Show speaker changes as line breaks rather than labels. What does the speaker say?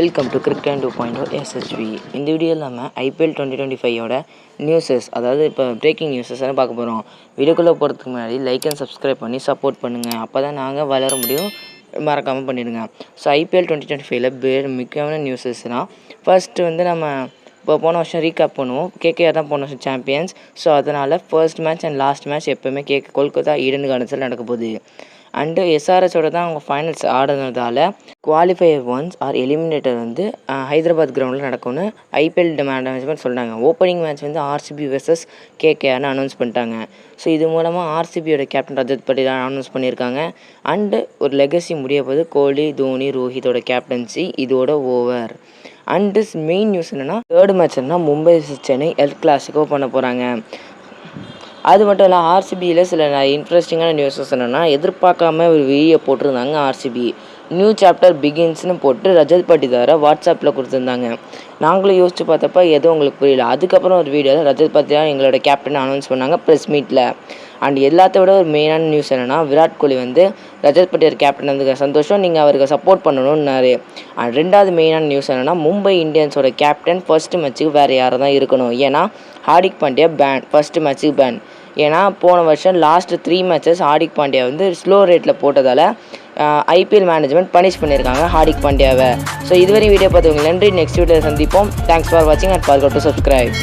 Welcome to cricket 2.0 SHV. இந்த வீடியோவில் நம்ம IPL 2025 நியூஸஸ், அதாவது இப்போ பிரேக்கிங் நியூஸஸ் பார்க்க போகிறோம். வீடியோக்குள்ளே போகிறதுக்கு முன்னாடி லைக் அண்ட் சப்ஸ்கிரைப் பண்ணி சப்போர்ட் பண்ணுங்கள். அப்போ தான் நாங்கள் வளர முடியும். மறக்காமல் பண்ணிடுங்க. ஸோ IPL 2025 முக்கியமான நியூஸஸ்னால் ஃபர்ஸ்ட்டு நம்ம இப்போ போன வருஷம் ரீகேப் பண்ணுவோம். கேகேஆர் தான் போன வருஷம் சாம்பியன்ஸ். ஸோ அதனால் first match and last match எப்போவுமே கொல்கத்தா ஈடன் கார்டன்ஸில் நடக்க போகுது. அண்டு SRHோட தான் அவங்க ஃபைனல்ஸ் ஆடுறதால qualifier ones or eliminator Hyderabad கிரவுண்டில் நடக்கும்னு IPL மேனேஜ்மெண்ட் சொல்கிறாங்க. ஓப்பனிங் மேட்ச் RCB vs கேகேஆர்னு அனௌன்ஸ் பண்ணிட்டாங்க. ஸோ இது மூலமாக RCBயோட கேப்டன் ரஜத் பட்டில் அனௌன்ஸ் பண்ணியிருக்காங்க. அண்டு ஒரு லெகசி முடிய போது கோலி, தோனி, ரோஹித்தோட கேப்டன்சி இதோட ஓவர். அண்டு மெயின் நியூஸ் என்னென்னா third match Mumbai Chennai el clasico பண்ண போகிறாங்க. அது மட்டும் இல்லை, RCBயில் சில இன்ட்ரெஸ்டிங்கான நியூஸஸ் என்னென்னா, எதிர்பார்க்காம ஒரு வீடியோ போட்டிருந்தாங்க. RCB நியூ சாப்டர் பிகின்ஸ்னு போட்டு ரஜத் பட்டிதாரை வாட்ஸ்அப்பில் கொடுத்துருந்தாங்க. நாங்களும் யோசிச்சு பார்த்தப்ப எதுவும் உங்களுக்கு புரியல. அதுக்கப்புறம் ஒரு வீடியோவில் ரஜத் பட்டிதார் எங்களோட கேப்டன் அனௌன்ஸ் பண்ணாங்க ப்ரெஸ் மீட்டில். அண்ட் எல்லாத்த விட ஒரு மெயினான நியூஸ் என்னென்னா, விராட் கோலி ரஜத் பட்டிதார் கேப்டன் சந்தோஷம், நீங்கள் அவருக்கு சப்போர்ட் பண்ணணும்னாரு. அண்ட் ரெண்டாவது மெயினான நியூஸ் என்னென்னா, மும்பை இந்தியன்ஸோட கேப்டன் ஃபர்ஸ்ட் மேட்ச்சுக்கு வேறு யாரை தான் இருக்கணும். ஏன்னா ஹார்திக் பாண்டியா பேன், ஃபர்ஸ்ட் மேட்ச்சுக்கு பேன். ஏன்னா போன வருஷம் last 3 matches Hardik Pandya slow ரேட்டில் போட்டதால் IPL மேனேஜ்மெண்ட் பனிஷ் பண்ணியிருக்காங்க ஹார்திக் பாண்டியாவை. ஸோ இதுவரை வீடியோ பார்த்தவங்க நன்றி. நெக்ஸ்ட் வீடியோவில் சந்திப்போம். தேங்க்ஸ் ஃபார் வாட்சிங் அண்ட் ஃபார்கெட் டு சப்ஸ்கிரைப்.